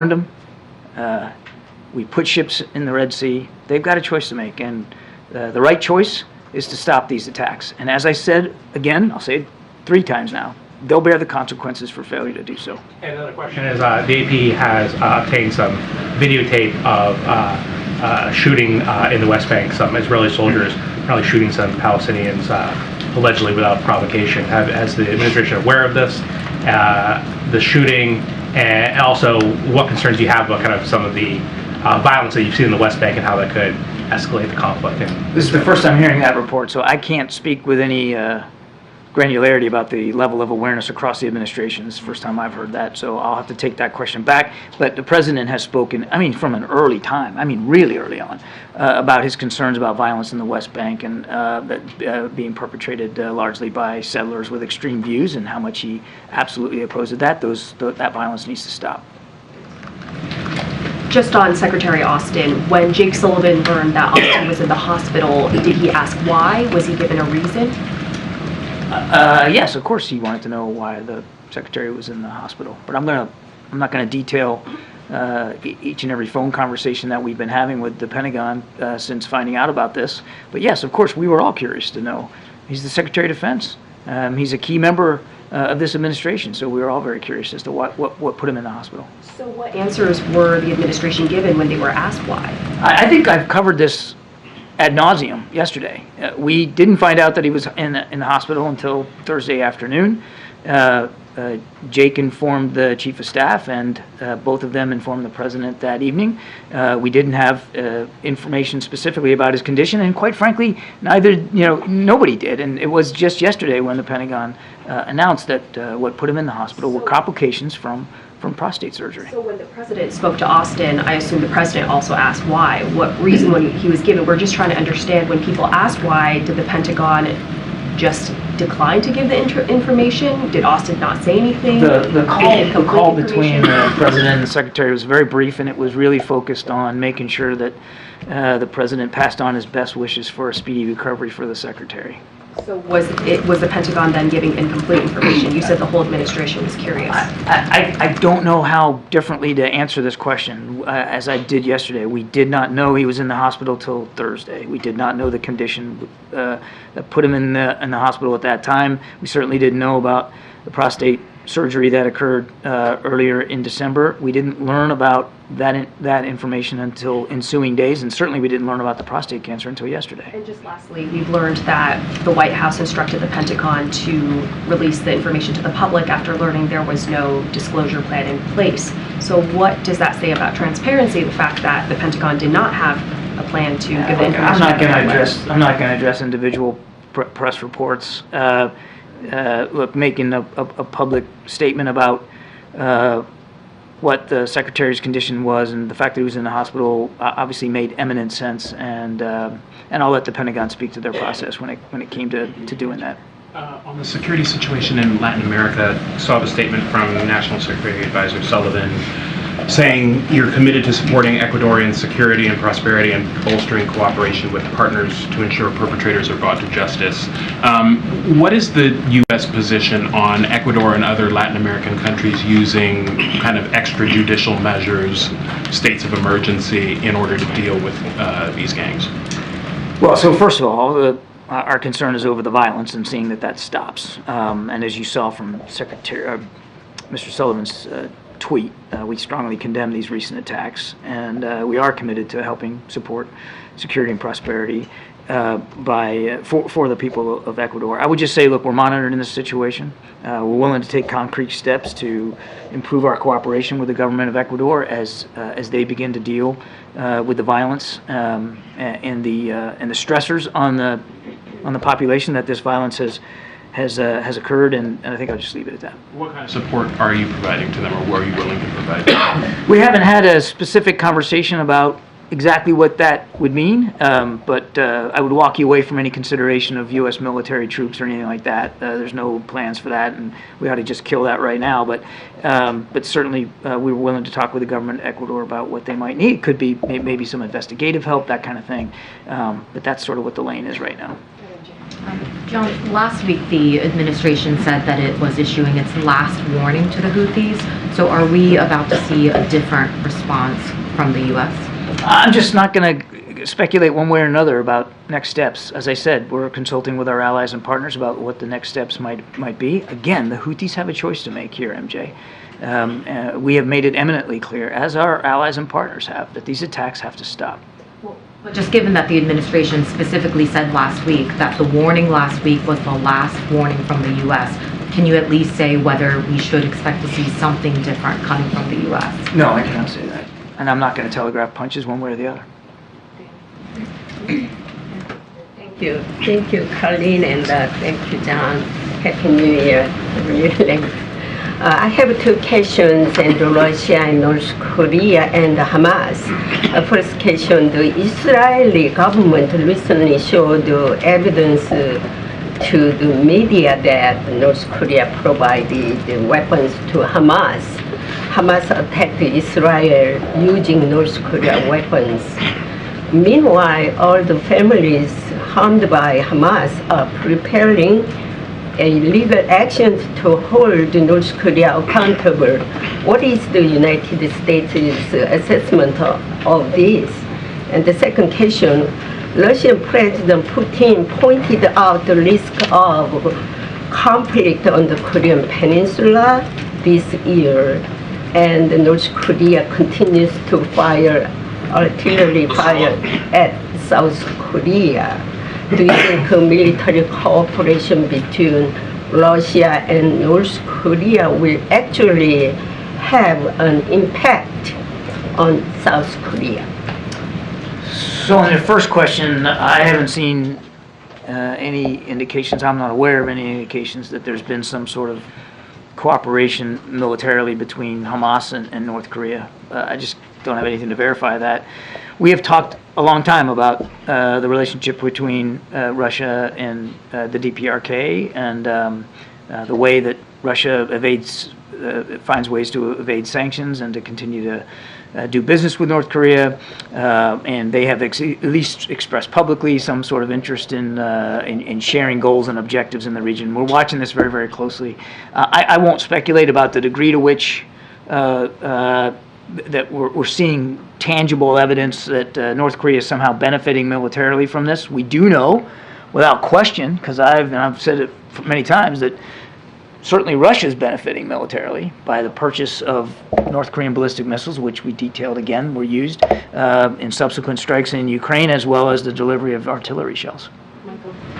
them. We put ships in the Red Sea. They've got a choice to make, and the right choice is to stop these attacks. And as I said, again, I'll say it 3 times now, they'll bear the consequences for failure to do so. And another question is, the AP has obtained some videotape of shooting in the West Bank, some Israeli soldiers probably shooting some Palestinians allegedly without provocation. Has the administration aware of this, the shooting, and also what concerns do you have about kind of some of the violence that you've seen in the West Bank and how that could escalate the conflict? This is the first time hearing that report, so I can't speak with any granularity about the level of awareness across the administration. This is the first time I've heard that, so I'll have to take that question back. But the president has spoken, I mean, from an early time, I mean, really early on, about his concerns about violence in the West Bank and that being perpetrated largely by settlers with extreme views, and how much he absolutely opposes that. That violence needs to stop. Just on Secretary Austin, when Jake Sullivan learned that Austin was in the hospital, did he ask why? Was he given a reason? Yes, of course he wanted to know why the secretary was in the hospital. But I'm not going to detail each and every phone conversation that we've been having with the Pentagon since finding out about this. But yes, of course, we were all curious to know. He's the Secretary of Defense. He's a key member of this administration, so we were all very curious as to what put him in the hospital. So what answers were the administration given when they were asked why? I think I've covered this ad nauseum yesterday. We didn't find out that he was in the hospital until Thursday afternoon. Jake informed the chief of staff, and both of them informed the president that evening. We didn't have information specifically about his condition, and quite frankly, nobody did. And it was just yesterday when the Pentagon announced that what put him in the hospital were complications from prostate surgery. So when the president spoke to Austin, I assume the president also asked why. What reason when he was given? We're just trying to understand, when people asked why, did the Pentagon just decline to give the information? Did Austin not say anything? The call between the president and the secretary was very brief, and it was really focused on making sure that the president passed on his best wishes for a speedy recovery for the secretary. So was the Pentagon then giving incomplete information? You said the whole administration was curious. I don't know how differently to answer this question. As I did yesterday, we did not know he was in the hospital till Thursday. We did not know the condition that put him in the hospital at that time. We certainly didn't know about the prostate surgery that occurred earlier in December. We didn't learn about that information until ensuing days, and certainly we didn't learn about the prostate cancer until yesterday. And just lastly, we've learned that the White House instructed the Pentagon to release the information to the public after learning there was no disclosure plan in place. So what does that say about transparency, the fact that the Pentagon did not have a plan to give the information? I'm not going to address individual press reports. Look, making a public statement about what the secretary's condition was and the fact that he was in the hospital obviously made eminent sense, and I'll let the Pentagon speak to their process when it came to doing that. On the security situation in Latin America, saw the statement from National Security Advisor Sullivan saying you're committed to supporting Ecuadorian security and prosperity and bolstering cooperation with partners to ensure perpetrators are brought to justice. What is the U.S. position on Ecuador and other Latin American countries using kind of extrajudicial measures, states of emergency, in order to deal with these gangs? Well, so first of all, our concern is over the violence and seeing that stops. And as you saw from Mr. Sullivan's tweet, we strongly condemn these recent attacks, and we are committed to helping support security and prosperity for the people of Ecuador. I would just say, look, we're monitoring this situation. We're willing to take concrete steps to improve our cooperation with the government of Ecuador as they begin to deal with the violence and the stressors on the population that this violence has occurred, and I think I'll just leave it at that. What kind of support are you providing to them, or are you willing to provide to them? We haven't had a specific conversation about exactly what that would mean, but I would walk you away from any consideration of U.S. military troops or anything like that. There's no plans for that, and we ought to just kill that right now. But certainly we were willing to talk with the government of Ecuador about what they might need. It could be maybe some investigative help, that kind of thing. But that's sort of what the lane is right now. John, last week the administration said that it was issuing its last warning to the Houthis. So are we about to see a different response from the U.S.? I'm just not going to speculate one way or another about next steps. As I said, we're consulting with our allies and partners about what the next steps might be. Again, the Houthis have a choice to make here, MJ. We have made it eminently clear, as our allies and partners have, that these attacks have to stop. But just given that the administration specifically said last week that the warning last week was the last warning from the U.S., can you at least say whether we should expect to see something different coming from the U.S.? No, I cannot say that. And I'm not going to telegraph punches one way or the other. Thank you. Thank you, Karine, and thank you, John. Happy New Year. Really. I have two questions in Russia and North Korea and Hamas. First question, the Israeli government recently showed evidence to the media that North Korea provided weapons to Hamas. Hamas attacked Israel using North Korea weapons. Meanwhile, all the families harmed by Hamas are preparing a legal action to hold North Korea accountable. What is the United States' assessment of this? And the second question, Russian President Putin pointed out the risk of conflict on the Korean Peninsula this year, and North Korea continues to fire artillery fire at South Korea. Do you think military cooperation between Russia and North Korea will actually have an impact on South Korea? So on your first question, I haven't seen any indications, I'm not aware of any indications that there's been some sort of cooperation militarily between Hamas and North Korea. I just don't have anything to verify that. We have talked a long time about the relationship between Russia and the DPRK and the way that Russia finds ways to evade sanctions and to continue to do business with North Korea, and they have at least expressed publicly some sort of interest in sharing goals and objectives in the region. We're watching this very, very closely. I won't speculate about the degree to which that we're seeing tangible evidence that North Korea is somehow benefiting militarily from this. We do know, without question, because I've said it many times, that certainly Russia is benefiting militarily by the purchase of North Korean ballistic missiles, which we detailed again were used in subsequent strikes in Ukraine, as well as the delivery of artillery shells.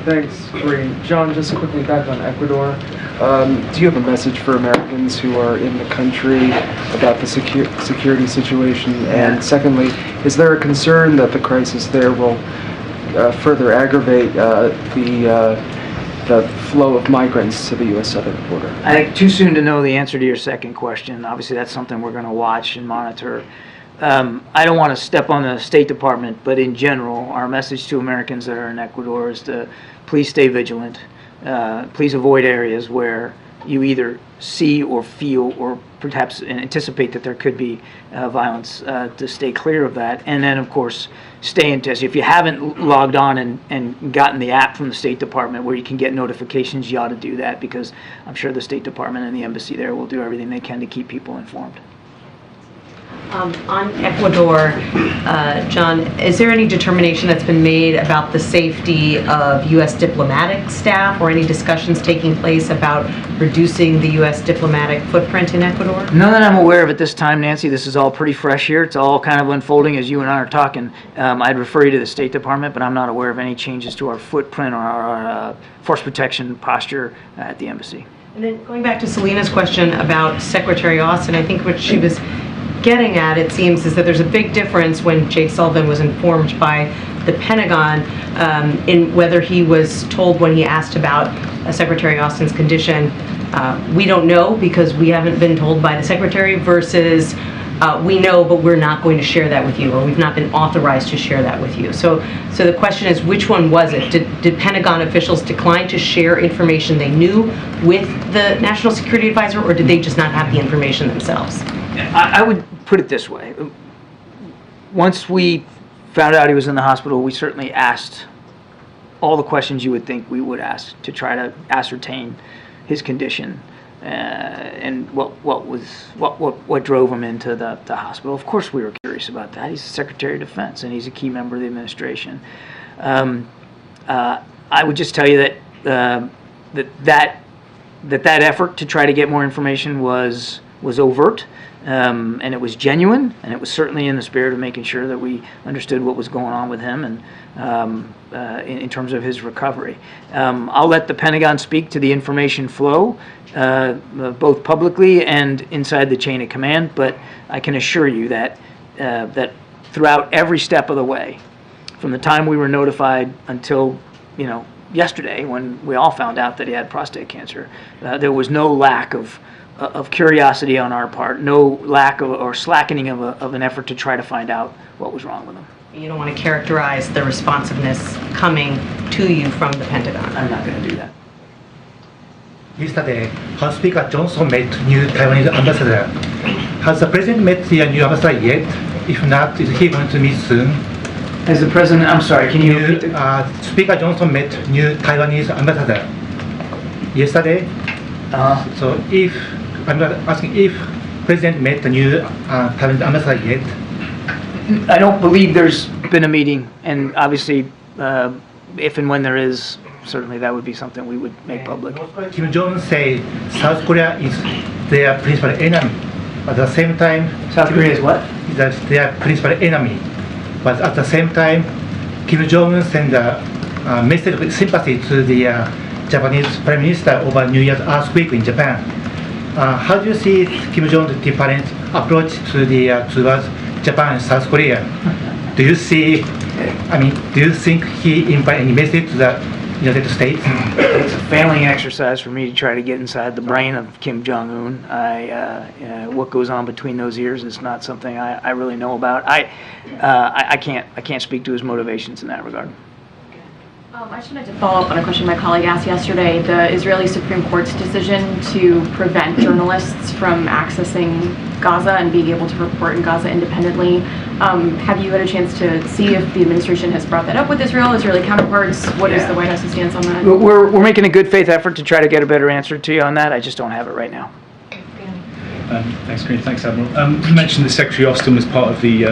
Thanks, Karine. John, just quickly back on Ecuador. Do you have a message for Americans who are in the country about the security situation? Yeah. And secondly, is there a concern that the crisis there will further aggravate the flow of migrants to the U.S. southern border? I think too soon to know the answer to your second question. Obviously, that's something we're going to watch and monitor. I don't want to step on the State Department, but in general, our message to Americans that are in Ecuador is to please stay vigilant. Please avoid areas where you either see or feel or perhaps anticipate that there could be violence, to stay clear of that. And then, of course, stay in touch. If you haven't logged on and gotten the app from the State Department where you can get notifications, you ought to do that, because I'm sure the State Department and the embassy there will do everything they can to keep people informed. On Ecuador, John, is there any determination that's been made about the safety of U.S. diplomatic staff, or any discussions taking place about reducing the U.S. diplomatic footprint in Ecuador? None that I'm aware of at this time, Nancy. This is all pretty fresh here. It's all kind of unfolding as you and I are talking. I'd refer you to the State Department, but I'm not aware of any changes to our footprint or our force protection posture at the embassy. And then going back to Selena's question about Secretary Austin, I think what she was getting at, it seems, is that there's a big difference when Jake Sullivan was informed by the Pentagon in whether he was told when he asked about Secretary Austin's condition, we don't know because we haven't been told by the Secretary, versus we know but we're not going to share that with you, or we've not been authorized to share that with you. So the question is, which one was it? Did Pentagon officials decline to share information they knew with the National Security Advisor, or did they just not have the information themselves? I would put it this way. Once we found out he was in the hospital, we certainly asked all the questions you would think we would ask to try to ascertain his condition and what drove him into the hospital. Of course, we were curious about that. He's the Secretary of Defense, and he's a key member of the administration. I would just tell you that that effort to try to get more information was overt, and it was genuine, and it was certainly in the spirit of making sure that we understood what was going on with him and in terms of his recovery. I'll let the Pentagon speak to the information flow, both publicly and inside the chain of command, but I can assure you that that throughout every step of the way, from the time we were notified until yesterday, when we all found out that he had prostate cancer, there was no lack of curiosity on our part, no lack of or slackening of an effort to try to find out what was wrong with him. You don't want to characterize the responsiveness coming to you from the Pentagon. I'm not going to do that. Yesterday, House Speaker Johnson met new Taiwanese ambassador. Has the president met the new ambassador yet? If not, is he going to meet soon? As the president, I'm sorry, can you repeat the... Speaker Johnson met new Taiwanese ambassador yesterday. So if I'm not asking if president met the new Taiwanese ambassador yet. I don't believe there's been a meeting, and obviously, if and when there is, certainly that would be something we would make public. Kim Jong-un said South Korea is their principal enemy. At the same time, South Korea is what? That's their principal enemy. But at the same time, Kim Jong-un sent a message of sympathy to the Japanese Prime Minister over New Year's earthquake in Japan. How do you see Kim Jong-un's different approach to towards Japan and South Korea? Do you see? Do you think he implied any message to the United States? It's a failing exercise for me to try to get inside the brain of Kim Jong-un. What goes on between those ears is not something I really know about. I can't speak to his motivations in that regard. I just wanted to follow up on a question my colleague asked yesterday. The Israeli Supreme Court's decision to prevent journalists from accessing Gaza and being able to report in Gaza independently. Have you had a chance to see if the administration has brought that up with Israeli counterparts? What is the White House's stance on that? We're making a good faith effort to try to get a better answer to you on that. I just don't have it right now. Thanks, Karine. Thanks, Admiral. You mentioned that Secretary Austin was part of the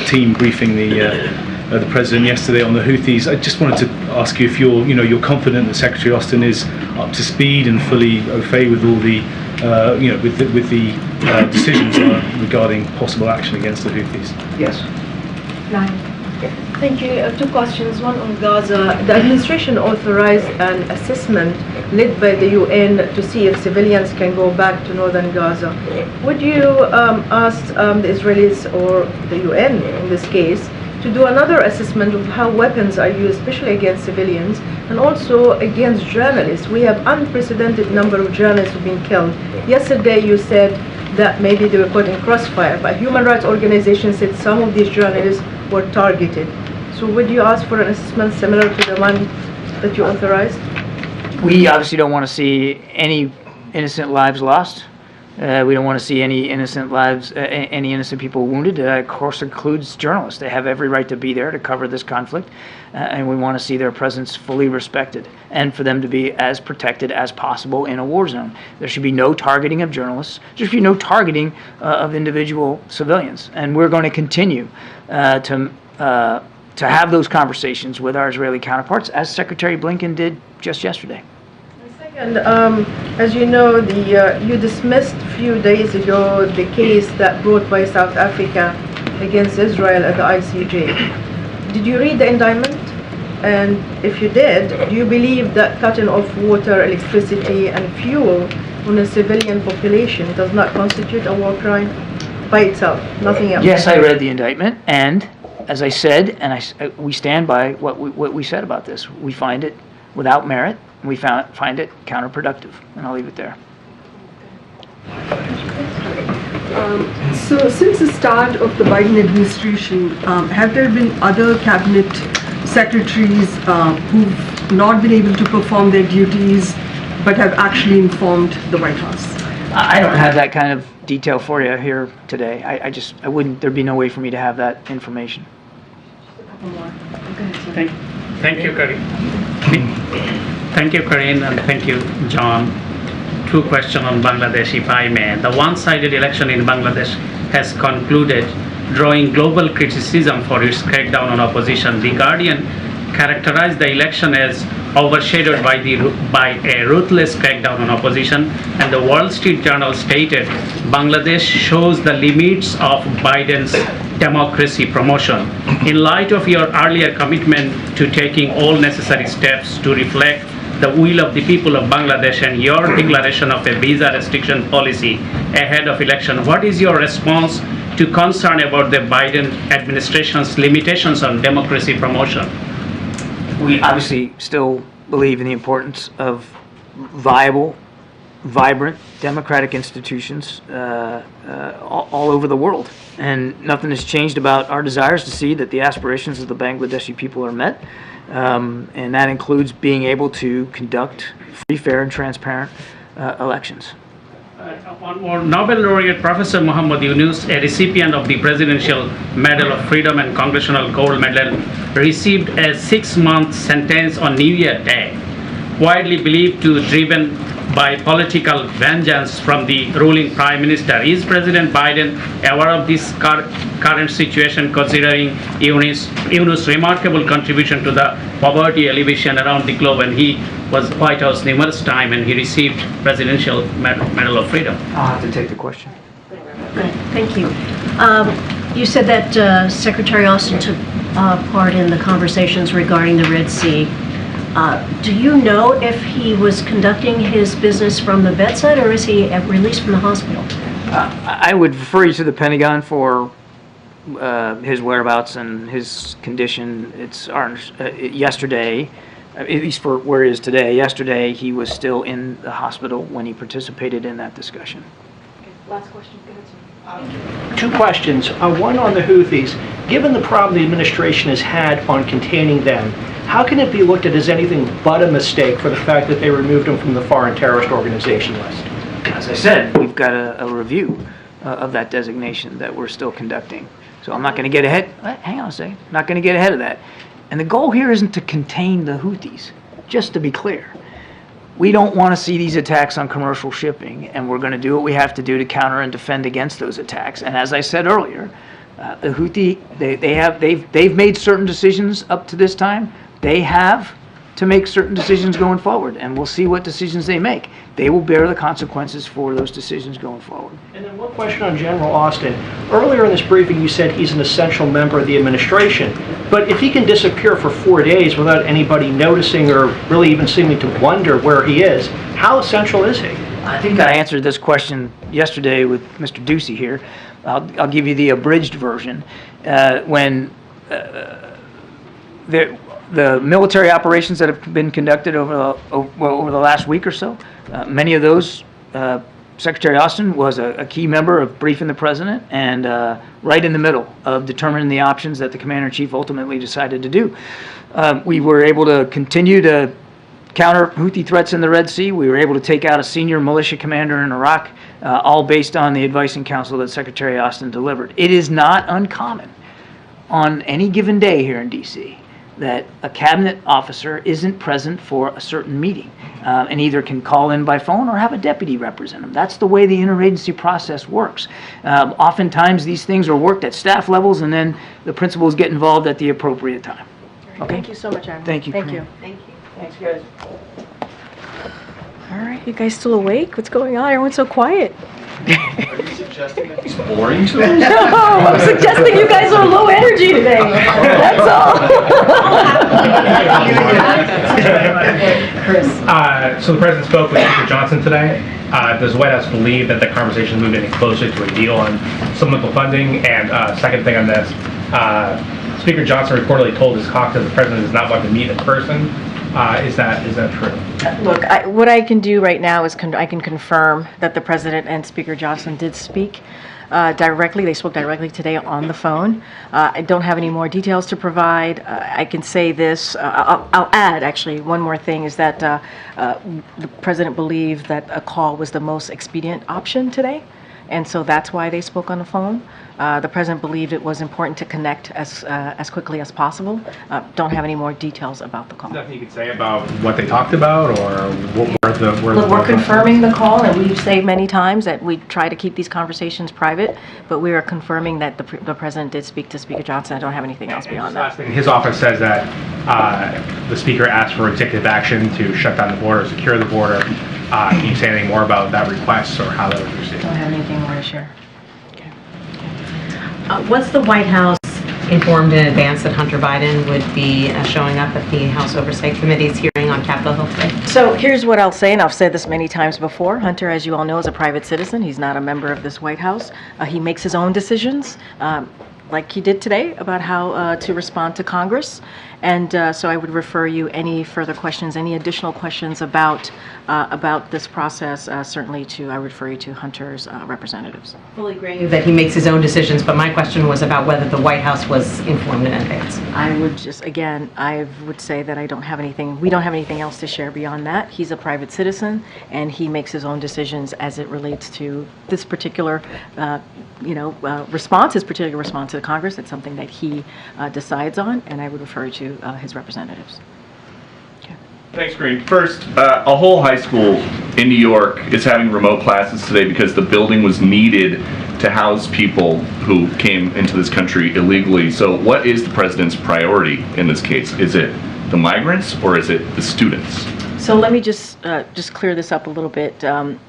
team briefing the president yesterday on the Houthis. I just wanted to ask you if you're confident that Secretary Austin is up to speed and fully au fait with all the with the decisions regarding possible action against the Houthis. Yes. Thank you. Two questions. One on Gaza. The administration authorized an assessment led by the UN to see if civilians can go back to northern Gaza. Would you ask the Israelis or the UN in this case to do another assessment of how weapons are used, especially against civilians and also against journalists? We have unprecedented number of journalists who've been killed. Yesterday you said that maybe they were caught in crossfire, but human rights organizations said some of these journalists were targeted. So would you ask for an assessment similar to the one that you authorized? We obviously don't want to see any innocent lives lost. We don't want to see any innocent lives, any innocent people wounded. Of course, includes journalists. They have every right to be there to cover this conflict, and we want to see their presence fully respected and for them to be as protected as possible in a war zone. There should be no targeting of journalists. There should be no targeting of individual civilians, and we're going to continue to have those conversations with our Israeli counterparts, as Secretary Blinken did just yesterday. And as you know, you dismissed a few days ago the case that brought by South Africa against Israel at the ICJ. Did you read the indictment? And if you did, do you believe that cutting off water, electricity, and fuel on a civilian population does not constitute a war crime by itself, nothing else? Yes, I read the indictment, and as I said, and we stand by what we said about this. We find it without merit. We find it counterproductive, and I'll leave it there. So since the start of the Biden administration, have there been other cabinet secretaries who've not been able to perform their duties but have actually informed the White House? I don't have that kind of detail for you here today. I wouldn't, there'd be no way for me to have that information. A couple more. Go ahead, sir. Thank you, Karine. Thank you, Karine, and thank you, John. Two questions on Bangladesh, if I may. The one-sided election in Bangladesh has concluded, drawing global criticism for its crackdown on opposition. The Guardian characterized the election as overshadowed by a ruthless crackdown on opposition, and the Wall Street Journal stated, Bangladesh shows the limits of Biden's democracy promotion. In light of your earlier commitment to taking all necessary steps to reflect the will of the people of Bangladesh and your declaration of a visa restriction policy ahead of election, what is your response to concern about the Biden administration's limitations on democracy promotion? We obviously still believe in the importance of viable, vibrant, democratic institutions all over the world. And nothing has changed about our desires to see that the aspirations of the Bangladeshi people are met. And that includes being able to conduct free, fair, and transparent elections. One more. Nobel laureate Professor Muhammad Yunus, a recipient of the Presidential Medal of Freedom and Congressional Gold Medal, received a 6-month sentence on New Year Day, widely believed to be driven by political vengeance from the ruling Prime Minister. Is President Biden aware of this current situation, considering Yunus' remarkable contribution to the poverty alleviation around the globe, and he was White House numerous times and he received Presidential Medal of Freedom? I'll have to take the question. Good, thank you. You said that Secretary Austin took part in the conversations regarding the Red Sea. Do you know if he was conducting his business from the bedside, or is he released from the hospital? I would refer you to the Pentagon for his whereabouts and his condition. It's yesterday, at least for where he is today. Yesterday, he was still in the hospital when he participated in that discussion. Okay. Last question. Go ahead, sir. Two questions. One on the Houthis. Given the problem the administration has had on containing them, how can it be looked at as anything but a mistake for the fact that they removed them from the foreign terrorist organization list? As I said, we've got a review of that designation that we're still conducting. So I'm not going to get ahead. Hang on a second. I'm not going to get ahead of that. And the goal here isn't to contain the Houthis, just to be clear. We don't want to see these attacks on commercial shipping, and we're going to do what we have to do to counter and defend against those attacks. And as I said earlier, the Houthi, they've made certain decisions up to this time. They have to make certain decisions going forward, and we'll see what decisions they make. They will bear the consequences for those decisions going forward. And then one question on General Austin. Earlier in this briefing, you said he's an essential member of the administration. But if he can disappear for 4 days without anybody noticing or really even seeming to wonder where he is, how essential is he? I think I answered this question yesterday with Mr. Ducey here. I'll give you the abridged version. When the military operations that have been conducted over the last week or so, many of those, Secretary Austin was a key member of briefing the president and right in the middle of determining the options that the commander-in-chief ultimately decided to do. We were able to continue to counter Houthi threats in the Red Sea. We were able to take out a senior militia commander in Iraq, all based on the advice and counsel that Secretary Austin delivered. It is not uncommon on any given day here in D.C. that a cabinet officer isn't present for a certain meeting and either can call in by phone or have a deputy represent them. That's the way the interagency process works. Oftentimes these things are worked at staff levels, and then the principals get involved at the appropriate time. Okay? Thank you so much, Admiral. Thank you. Thank you. Thank you. Thanks, guys. All right, you guys still awake? What's going on? Everyone's so quiet. Are you suggesting that he's boring to us? No, I'm suggesting you guys are low energy today. That's all. So the president spoke with Speaker Johnson today. Does the White House believe that the conversation moved any closer to a deal on supplemental funding? And second thing on this, Speaker Johnson reportedly told his caucus the president does not want to meet in person. Is that true? Look, what I can do right now is I can confirm that the president and Speaker Johnson did speak directly. They spoke directly today on the phone. I don't have any more details to provide. I can say this. I'll add, actually, one more thing is that the president believed that a call was the most expedient option today. and so that's why they spoke on the phone. The president believed it was important to connect as quickly as possible. Don't have any more details about the call. Nothing you could say about what they talked about, or Look, we're confirming the call, and we've said many times that we try to keep these conversations private, but we are confirming that the president did speak to Speaker Johnson. I don't have anything else beyond that. Last thing, his office says that the speaker asked for executive action to shut down the border, secure the border. Can you say anything more about that request or how that was received? Don't have anything more to share. Was the White House informed in advance that Hunter Biden would be showing up at the House Oversight Committee's hearing on Capitol Hill today? So here's what I'll say, and I've said this many times before. Hunter, as you all know, is a private citizen. He's not a member of this White House. He makes his own decisions, like he did today, about how to respond to Congress. And so I would refer you any further questions, any additional questions about this process, certainly I would refer you to Hunter's representatives. Fully agree that he makes his own decisions, but my question was about whether the White House was informed in advance. I would just, again, I would say that we don't have anything else to share beyond that. He's a private citizen, and he makes his own decisions as it relates to this particular, response, his particular response to Congress. It's something that he decides on, and I would refer you to his representatives. Thanks, Karine. First, a whole high school in New York is having remote classes today because the building was needed to house people who came into this country illegally. So what is the president's priority in this case? Is it the migrants or is it the students? So let me just clear this up a little bit.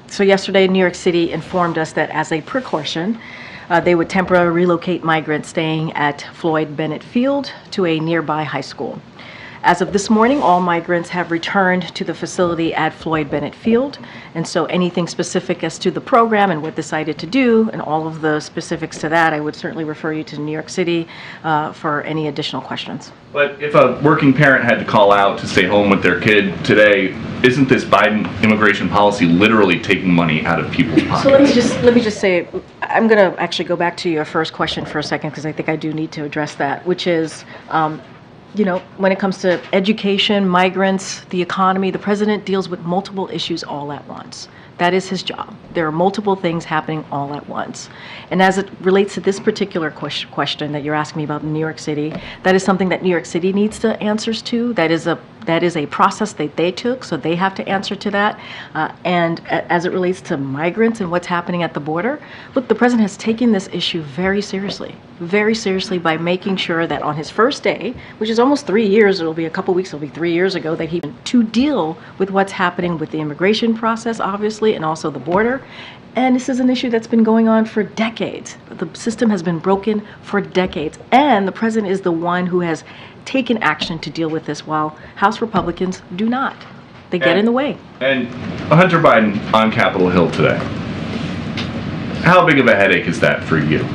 So yesterday, New York City informed us that as a precaution, they would temporarily relocate migrants staying at Floyd Bennett Field to a nearby high school. As of this morning, all migrants have returned to the facility at Floyd Bennett Field, and so anything specific as to the program and what decided to do and all of the specifics to that, I would certainly refer you to New York City for any additional questions. But if a working parent had to call out to stay home with their kid today, isn't this Biden immigration policy literally taking money out of people's pockets? So let me just say, I'm going to actually go back to your first question for a second because I think I do need to address that, which is, when it comes to education, migrants, the economy, the president deals with multiple issues all at once. That is his job. There are multiple things happening all at once. And as it relates to this particular question that you're asking me about in New York City, that is something that New York City needs to answers to. That is a process that they took, so they have to answer to that. And as it relates to migrants and what's happening at the border, look, the president has taken this issue very seriously by making sure that on his first day, which is almost 3 years, it'll be a couple weeks, it'll be 3 years ago, that he to deal with what's happening with the immigration process, obviously, and also the border. And this is an issue that's been going on for decades. The system has been broken for decades, and the president is the one who has taken action to deal with this while House Republicans do not. They get in the way. And Hunter Biden on Capitol Hill today. How big of a headache is that for you?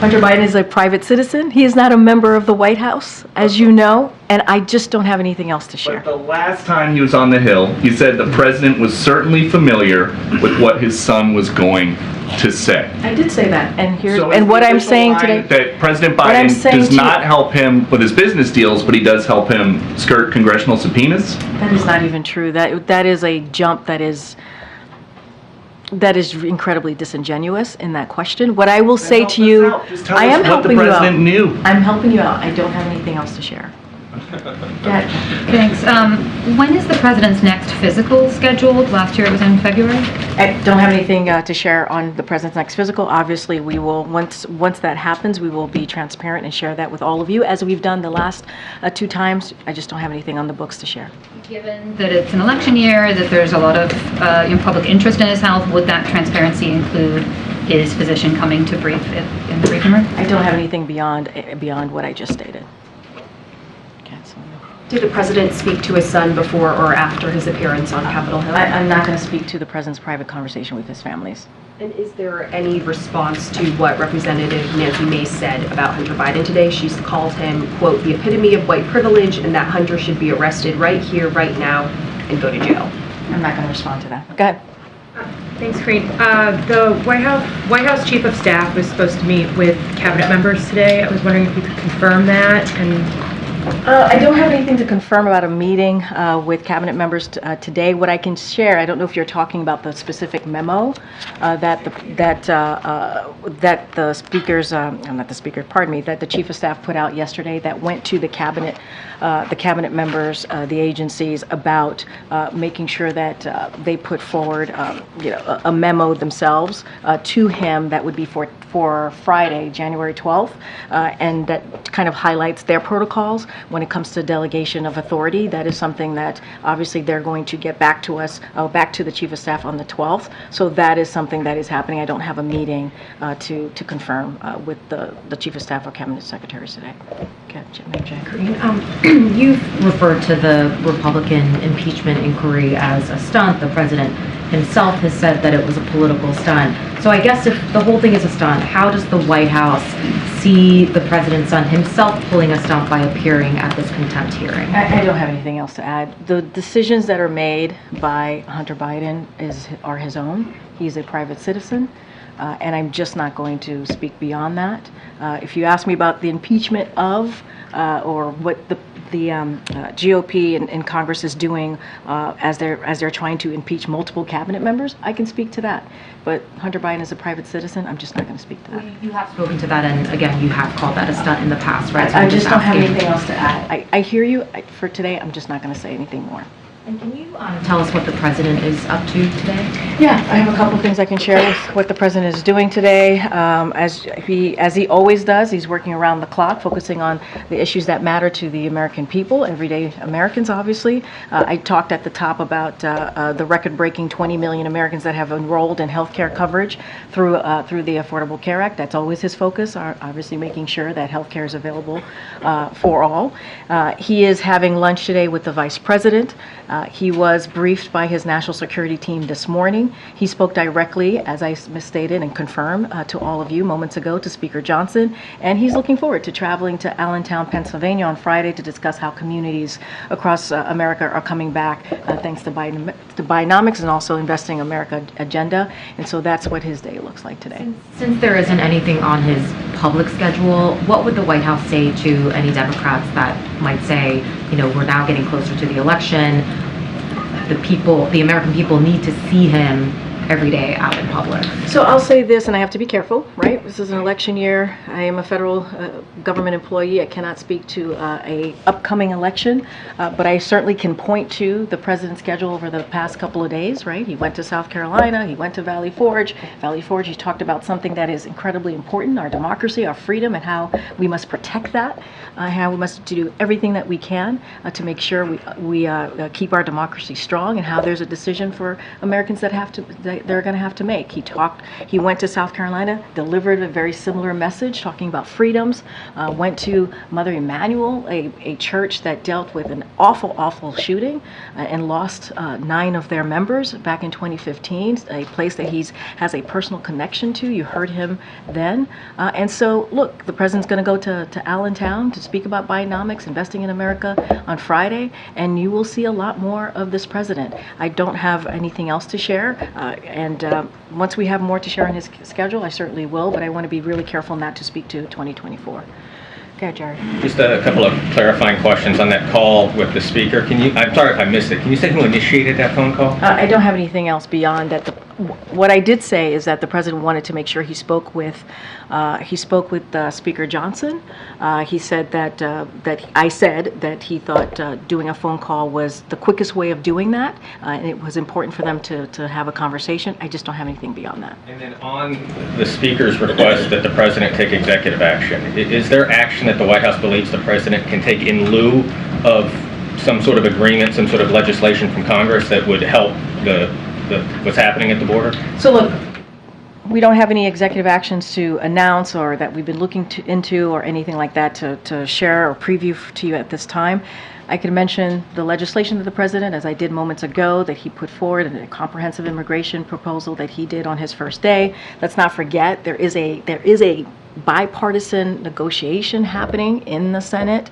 Hunter Biden is a private citizen. He is not a member of the White House, as you know, and I just don't have anything else to share. But the last time he was on the Hill, he said the president was certainly familiar with what his son was going to say. I did say that, and So what I'm saying today. That President Biden does not help him with his business deals, but he does help him skirt congressional subpoenas? That is not even true. That is a jump that is incredibly disingenuous in that question. What I will say to you, I am helping you out. I'm helping you out. I don't have anything else to share. Thanks. When is the president's next physical scheduled? Last year it was in February. I don't have anything to share on the president's next physical. Obviously, we will, once that happens, we will be transparent and share that with all of you, as we've done the last 2 times. I just don't have anything on the books to share. Given that it's an election year, that there's a lot of public interest in his health, would that transparency include his physician coming to brief in the briefing room? I don't have anything beyond what I just stated. Did the president speak to his son before or after his appearance on Capitol Hill? I'm not going to speak to the president's private conversation with his families. And is there any response to what Representative Nancy Mace said about Hunter Biden today? She's called him, quote, the epitome of white privilege, and that Hunter should be arrested right here, right now, and go to jail. I'm not going to respond to that. Go ahead. Thanks, Karine. The White House Chief of Staff was supposed to meet with cabinet members today. I was wondering if you could confirm that and I don't have anything to confirm about a meeting with cabinet members today. What I can share, I don't know if you're talking about the specific memo that the speakers, not the speaker, pardon me, that the chief of staff put out yesterday that went to the cabinet members, the agencies, about making sure that they put forward, a memo themselves to him that would be for Friday, January 12th, and that kind of highlights their protocols when it comes to delegation of authority. That is something that obviously they're going to get back to us, back to the chief of staff on the 12th. So that is something that is happening. I don't have a meeting to confirm with the chief of staff or cabinet secretaries today. Okay, Karine, you've referred to the Republican impeachment inquiry as a stunt. The president himself has said that it was a political stunt. So I guess if the whole thing is a stunt, how does the White House see the president's son himself pulling a stunt by appearing at this contempt hearing? I don't have anything else to add. The decisions that are made by Hunter Biden are his own. He's a private citizen. And I'm just not going to speak beyond that. If you ask me about the impeachment of, or what the GOP and Congress is doing as they're trying to impeach multiple cabinet members, I can speak to that. But Hunter Biden is a private citizen. I'm just not going to speak to that. You have spoken to that, and again, you have called that a stunt in the past, right? So I just don't have anything else to add. I hear you. For today, I'm just not going to say anything more. And can you tell us what the president is up to today? Yeah, I have a couple things I can share with what the president is doing today. As he always does, he's working around the clock, focusing on the issues that matter to the American people, everyday Americans, obviously. I talked at the top about the record-breaking 20 million Americans that have enrolled in health care coverage through the Affordable Care Act. That's always his focus, obviously making sure that health care is available for all. He is having lunch today with the vice president. He was briefed by his national security team this morning. He spoke directly, as I misstated and confirmed to all of you moments ago, to Speaker Johnson, and he's looking forward to traveling to Allentown, Pennsylvania on Friday to discuss how communities across America are coming back thanks to Bidenomics and also Investing America agenda, and so that's what his day looks like today. Since there isn't anything on his public schedule, what would the White House say to any Democrats that might say, we're now getting closer to the election, the American people need to see him every day out in public? So I'll say this, and I have to be careful, right? This is an election year. I am a federal government employee. I cannot speak to a upcoming election, but I certainly can point to the president's schedule over the past couple of days, right? He went to South Carolina, he went to Valley Forge. Valley Forge, he talked about something that is incredibly important, our democracy, our freedom, and how we must protect that, how we must do everything that we can to make sure we keep our democracy strong, and how there's a decision for Americans that they're going to have to make. He went to South Carolina, delivered a very similar message, talking about freedoms, went to Mother Emanuel, a church that dealt with an awful shooting and lost 9 of their members back in 2015, a place that he has a personal connection to. You heard him then. And so, look, the president's going to go to Allentown to speak about Bidenomics, Investing in America on Friday, and you will see a lot more of this president. I don't have anything else to share. And once we have more to share on his schedule, I certainly will, but I want to be really careful not to speak to 2024. Okay, Jared. Just a couple of clarifying questions on that call with the speaker. I'm sorry if I missed it. Can you say who initiated that phone call? I don't have anything else beyond that. What I did say is that the president wanted to make sure he spoke with Speaker Johnson. He said that I said that he thought doing a phone call was the quickest way of doing that, and it was important for them to have a conversation. I just don't have anything beyond that. And then on the speaker's request that the president take executive action, is there action that the White House believes the president can take in lieu of some sort of agreement, some sort of legislation from Congress that would help what's happening at the border? So look, we don't have any executive actions to announce or that we've been looking into or anything like that to share or preview to you at this time. I can mention the legislation that the president, as I did moments ago, that he put forward in a comprehensive immigration proposal that he did on his first day. Let's not forget there is a bipartisan negotiation happening in the Senate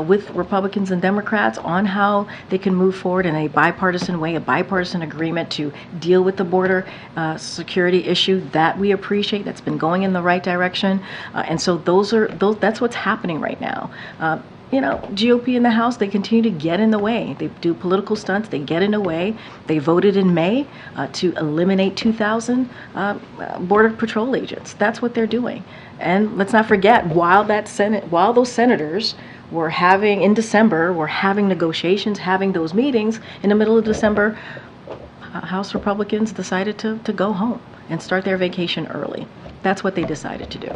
with Republicans and Democrats on how they can move forward in a bipartisan way, a bipartisan agreement to deal with the border security issue that we appreciate. That's been going in the right direction, and so that's what's happening right now. GOP in the House, they continue to get in the way. They do political stunts, they get in the way. They voted in May to eliminate 2,000 Border Patrol agents. That's what they're doing. And let's not forget, while those senators were having, in December, were having negotiations, having those meetings, in the middle of December, House Republicans decided to go home and start their vacation early. That's what they decided to do.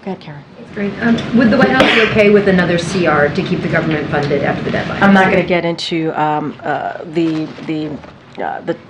Go ahead, Karen. Great. Would the White House be okay with another CR to keep the government funded after the deadline? I'm not going to get into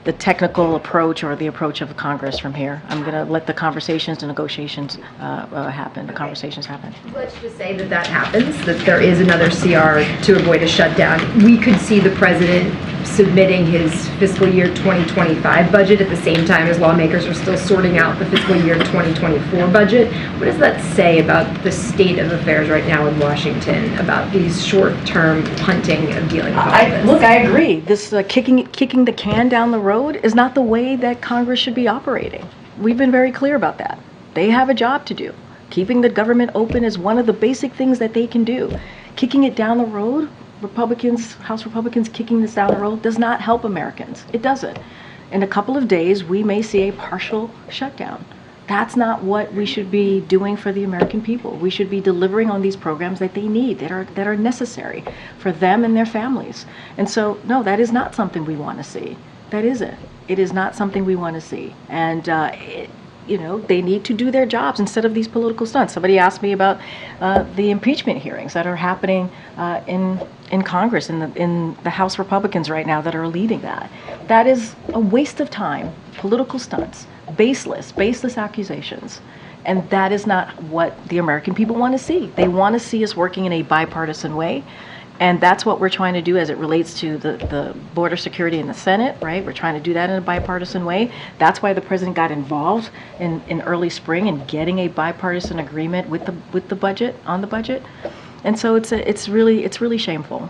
the technical approach or the approach of Congress from here. I'm going to let the conversations and negotiations happen. The conversations happen. Let's just say that happens, that there is another CR to avoid a shutdown. We could see the president submitting his fiscal year 2025 budget at the same time as lawmakers are still sorting out the fiscal year 2024 budget. What does that say about the state of affairs right now in Washington, about these short-term punting of dealing with all this? Look, I agree. This kicking the can down the road is not the way that Congress should be operating. We've been very clear about that. They have a job to do. Keeping the government open is one of the basic things that they can do. Kicking it down the road, House Republicans kicking this down the road does not help Americans. It doesn't. In a couple of days, we may see a partial shutdown. That's not what we should be doing for the American people. We should be delivering on these programs that they need, that are necessary for them and their families. And so, no, that is not something we want to see. That isn't. It is not something we want to see. And they need to do their jobs instead of these political stunts. Somebody asked me about the impeachment hearings that are happening in Congress, in the House Republicans right now that are leading that. That is a waste of time, political stunts, baseless accusations. And that is not what the American people want to see. They want to see us working in a bipartisan way. And that's what we're trying to do as it relates to the border security in the Senate, right? We're trying to do that in a bipartisan way. That's why the president got involved in early spring in getting a bipartisan agreement with the budget, on the budget. And so it's really shameful.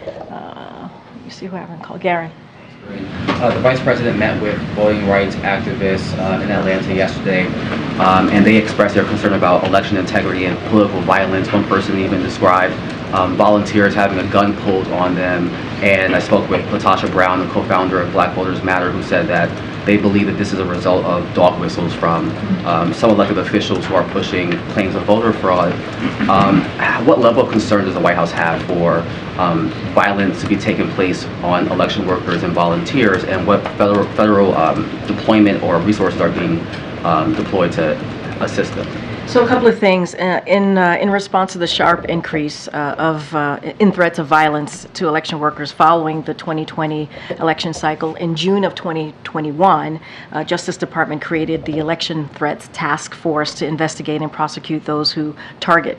Let me see who I haven't called. Garen. The Vice President met with voting rights activists in Atlanta yesterday, and they expressed their concern about election integrity and political violence. One person even described volunteers having a gun pulled on them, and I spoke with Latasha Brown, the co-founder of Black Voters Matter, who said that they believe that this is a result of dog whistles from some elected officials who are pushing claims of voter fraud. What level of concern does the White House have for violence to be taking place on election workers and volunteers, and what federal deployment or resources are being deployed to assist them? So a couple of things in response to the sharp increase in threats of violence to election workers following the 2020 election cycle. In June of 2021, Justice Department created the Election Threats Task Force to investigate and prosecute those who target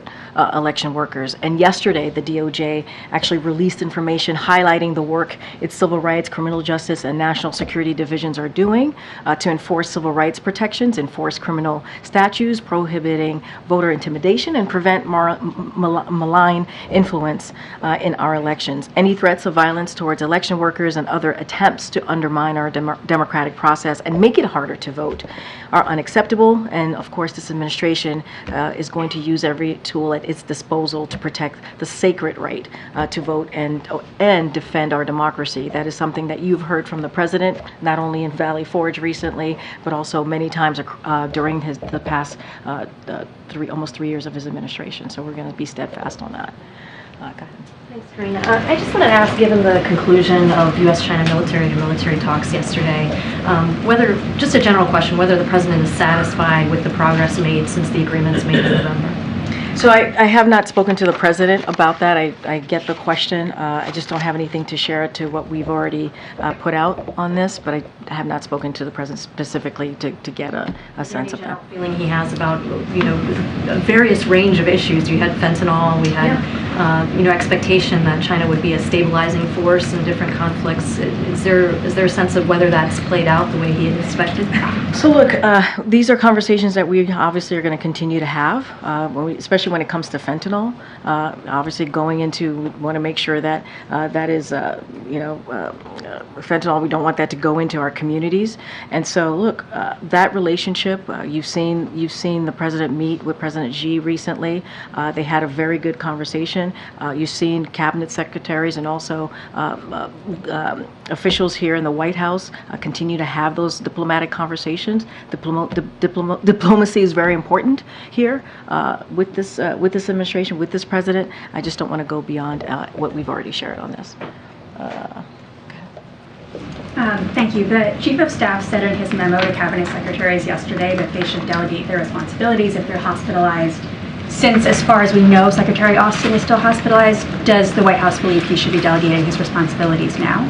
election workers. And yesterday, the DOJ actually released information highlighting the work its civil rights, criminal justice, and national security divisions are doing to enforce civil rights protections, enforce criminal statutes, prohibiting voter intimidation, and prevent malign influence in our elections. Any threats of violence towards election workers and other attempts to undermine our democratic process and make it harder to vote are unacceptable. And of course, this administration is going to use every tool at its disposal to protect the sacred right to vote and defend our democracy. That is something that you've heard from the president, not only in Valley Forge recently, but also many times during the past almost 3 years of his administration. So we're going to be steadfast on that. Go ahead. Thanks, Karine. I just want to ask, given the conclusion of U.S.-China military talks yesterday, just a general question, whether the president is satisfied with the progress made since the agreements made in November. So I have not spoken to the president about that. I get the question. I just don't have anything to share to what we've already put out on this, but I have not spoken to the president specifically to get a sense of that. Feeling he has about, a various range of issues. You had fentanyl, we had expectation that China would be a stabilizing force in different conflicts. Is there a sense of whether that's played out the way he had expected? So look, these are conversations that we obviously are going to continue to have, especially when it comes to fentanyl. Obviously, going into, we want to make sure that that is, fentanyl. We don't want that to go into our communities. And so, look, that relationship. You've seen the president meet with President Xi recently. They had a very good conversation. You've seen cabinet secretaries and also officials here in the White House continue to have those diplomatic conversations. Diplomacy is very important here with this administration, with this president. I just don't want to go beyond what we've already shared on this. Thank you. The Chief of Staff said in his memo to Cabinet Secretaries yesterday that they should delegate their responsibilities if they're hospitalized. Since, as far as we know, Secretary Austin is still hospitalized, does the White House believe he should be delegating his responsibilities now?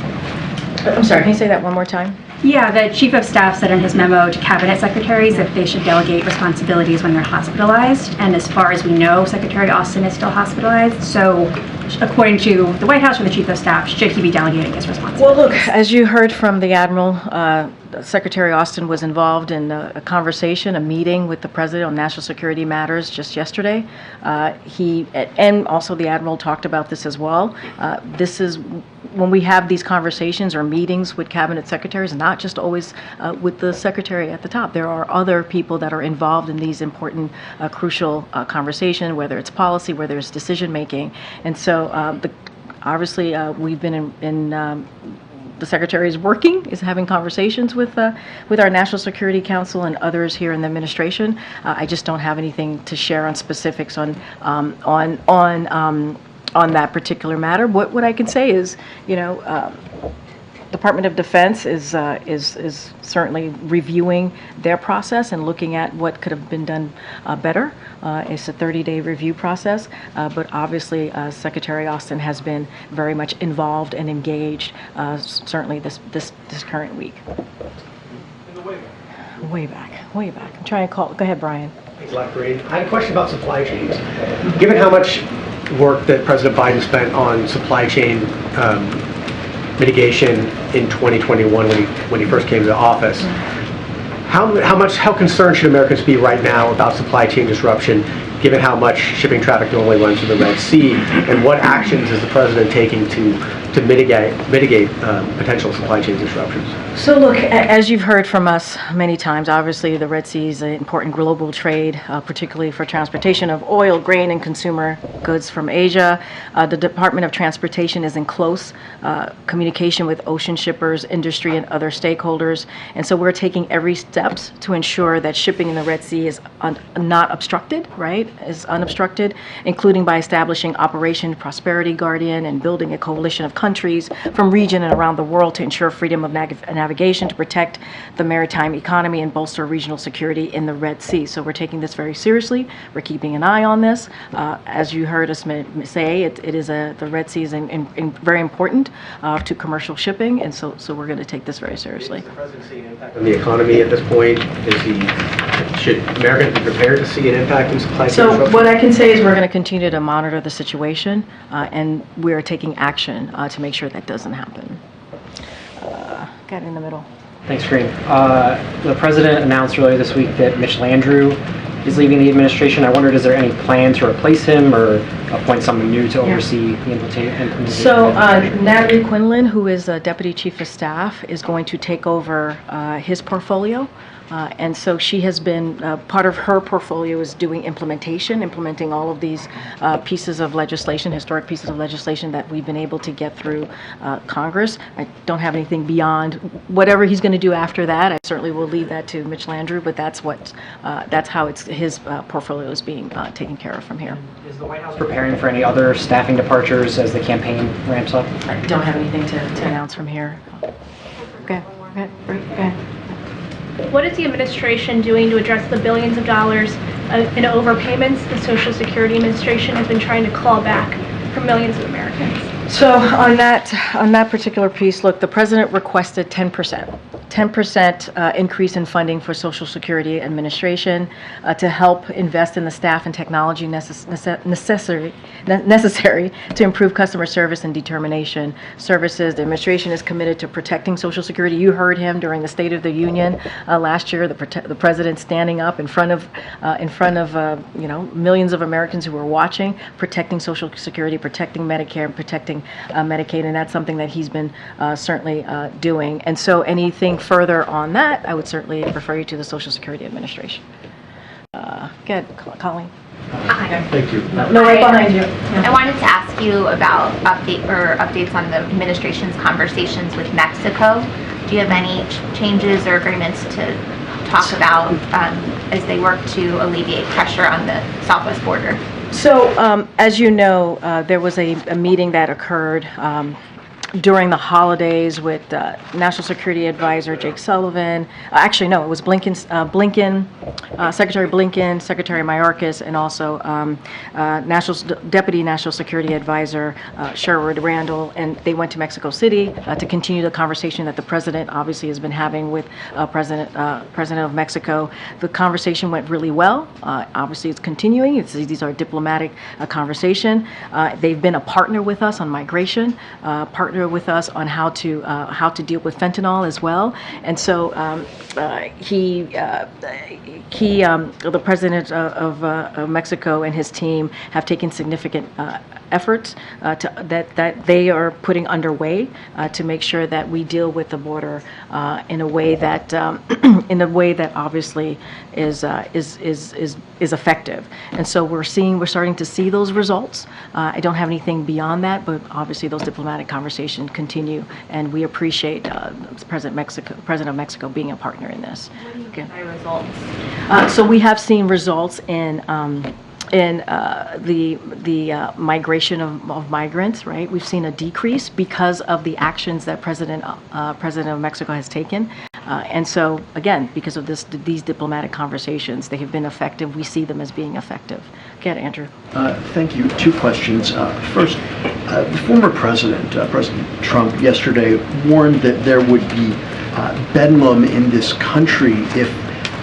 I'm sorry, can you say that one more time? Yeah, the Chief of Staff said in his memo to Cabinet Secretaries that they should delegate responsibilities when they're hospitalized. And as far as we know, Secretary Austin is still hospitalized. So according to the White House or the Chief of Staff, should he be delegating his responsibilities? Well, look, as you heard from the Admiral, Secretary Austin was involved in a conversation, a meeting with the President on national security matters just yesterday. And also the Admiral talked about this as well. This is when we have these conversations or meetings with cabinet secretaries, not just always with the secretary at the top. There are other people that are involved in these important, crucial conversations, whether it's policy, whether it's decision making. And so obviously we've been in the Secretary is having conversations with our National Security Council and others here in the administration. I just don't have anything to share on specifics on that particular matter. What I can say is, Department of Defense is certainly reviewing their process and looking at what could have been done better. It's a 30-day review process, but obviously Secretary Austin has been very much involved and engaged, certainly this current week. Way back. I'm trying to call. Go ahead, Brian. Thanks a lot, Karine. I had a question about supply chains. Given how much work that President Biden spent on supply chain mitigation in 2021 when he first came to office, how concerned should Americans be right now about supply chain disruption, given how much shipping traffic normally runs through the Red Sea, and what actions is the president taking to mitigate potential supply chain disruptions? So look, as you've heard from us many times, obviously the Red Sea is an important global trade, particularly for transportation of oil, grain, and consumer goods from Asia. The Department of Transportation is in close communication with ocean shippers, industry, and other stakeholders. And so we're taking every steps to ensure that shipping in the Red Sea is not obstructed, right? Is unobstructed, including by establishing Operation Prosperity Guardian and building a coalition of countries from region and around the world to ensure freedom of navigation, to protect the maritime economy and bolster regional security in the Red Sea. So we're taking this very seriously. We're keeping an eye on this. As you heard us say, the Red Sea is very important to commercial shipping, and so we're going to take this very seriously. Is the president seeing an impact on the economy at this point? Should Americans be prepared to see an impact in supply chain? So what I can say is we're going to continue to monitor the situation, and we are taking action to make sure that doesn't happen. Got in the middle. Thanks, Karine. The president announced earlier this week that Mitch Landrieu is leaving the administration. I wondered, is there any plan to replace him or appoint someone new to oversee the implementation? So Natalie Quinlan, who is Deputy Chief of Staff, is going to take over his portfolio. And so she has been, part of her portfolio is doing implementing all of these pieces of legislation, historic pieces of legislation that we've been able to get through Congress. I don't have anything beyond whatever he's going to do after that. I certainly will leave that to Mitch Landrieu, but that's how his portfolio is being taken care of from here. Is the White House preparing for any other staffing departures as the campaign ramps up? I don't have anything to announce from here. Okay. What is the administration doing to address the billions of dollars in overpayments the Social Security Administration has been trying to claw back from millions of Americans? So on that particular piece, look, the president requested 10%. 10% increase in funding for Social Security Administration to help invest in the staff and technology necessary to improve customer service and determination services. The administration is committed to protecting Social Security. You heard him during the State of the Union last year, the president standing up in front of millions of Americans who were watching, protecting Social Security, protecting Medicare, and protecting Medicaid, and that's something that he's been certainly doing. And so anything further on that, I would certainly refer you to the Social Security Administration. Go ahead, Colleen. Hi. Thank you. No, right behind you. I wanted to ask you about updates on the administration's conversations with Mexico. Do you have any changes or agreements to talk about as they work to alleviate pressure on the southwest border? So, as you know, there was a meeting that occurred during the holidays with National Security Advisor Jake Sullivan. Actually, no, it was Secretary Blinken, Secretary Mayorkas, and also Deputy National Security Advisor Sherwood Randall, and they went to Mexico City to continue the conversation that the president obviously has been having with President of Mexico. The conversation went really well. Obviously, it's continuing. These are diplomatic conversation. They've been a partner with us on migration, partner with us on how to deal with fentanyl as well. And so the president of Mexico and his team have taken significant efforts that they are putting underway to make sure that we deal with the border in a way that obviously is effective. And so we're starting to see those results. I don't have anything beyond that, but obviously those diplomatic conversations continue, and we appreciate President of Mexico being a partner in this. What do you mean by results? So we have seen results in the migration of migrants, right? We've seen a decrease because of the actions that President of Mexico has taken. And so, again, because of these diplomatic conversations, they have been effective. We see them as being effective. Go ahead, Andrew. Thank you. Two questions. First, the former president, President Trump, yesterday warned that there would be bedlam in this country if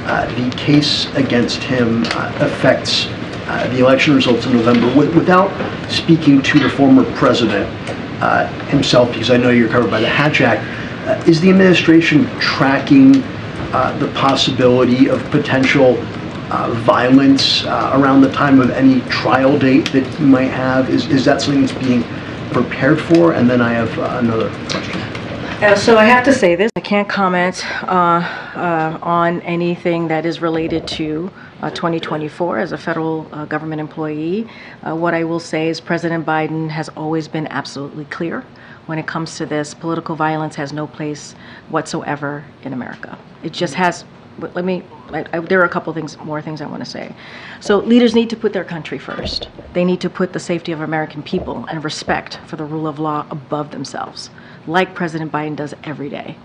the case against him affects the election results in November. Without speaking to the former president himself, because I know you're covered by the Hatch Act, is the administration tracking the possibility of potential violence around the time of any trial date that he might have? Is that something that's being prepared for? And then I have another question. So I have to say this, I can't comment on anything that is related to 2024 as a federal government employee. What I will say is President Biden has always been absolutely clear when it comes to this. Political violence has no place whatsoever in America. It just has. But there are a couple more things I want to say. So leaders need to put their country first. They need to put the safety of American people and respect for the rule of law above themselves, like President Biden does every day.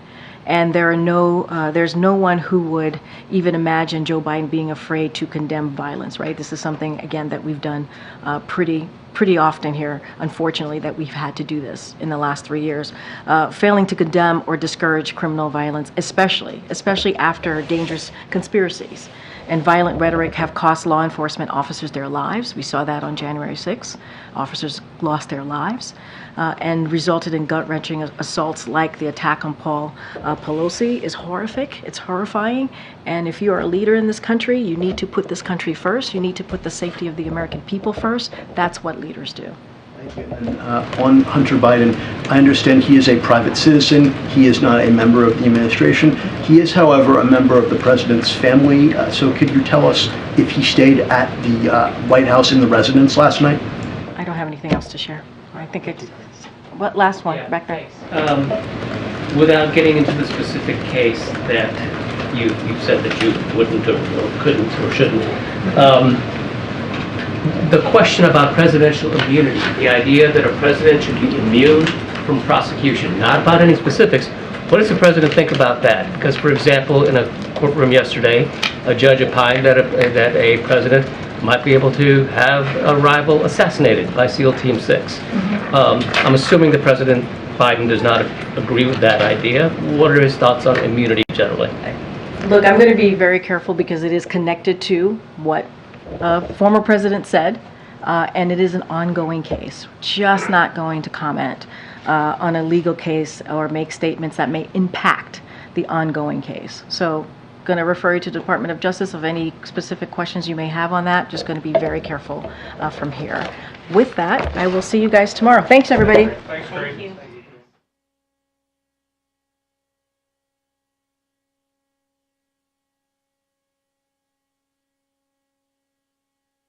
And there's no one who would even imagine Joe Biden being afraid to condemn violence, right? This is something, again, that we've done pretty often here, unfortunately, that we've had to do this in the last 3 years. Failing to condemn or discourage criminal violence, especially after dangerous conspiracies and violent rhetoric have cost law enforcement officers their lives. We saw that on January 6th. Officers lost their lives and resulted in gut-wrenching assaults like the attack on Paul Pelosi is horrific. It's horrifying. And if you are a leader in this country, you need to put this country first. You need to put the safety of the American people first. That's what leaders do. And, on Hunter Biden, I understand he is a private citizen. He is not a member of the administration. He is, however, a member of the president's family. So could you tell us if he stayed at the White House in the residence last night? I don't have anything else to share. I think it's... What, last one, yeah, back there. Without getting into the specific case that you said that you wouldn't or couldn't or shouldn't, the question about presidential immunity, the idea that a president should be immune from prosecution, not about any specifics. What does the president think about that? Because, for example, in a courtroom yesterday, a judge opined that a president might be able to have a rival assassinated by SEAL Team 6. I'm assuming the president Biden does not agree with that idea. What are his thoughts on immunity generally? Look, I'm going to be very careful because it is connected to what former president said, and it is an ongoing case. Just not going to comment on a legal case or make statements that may impact the ongoing case. So, going to refer you to the Department of Justice of any specific questions you may have on that. Just going to be very careful from here. With that, I will see you guys tomorrow. Thanks, everybody. Thanks, Karine.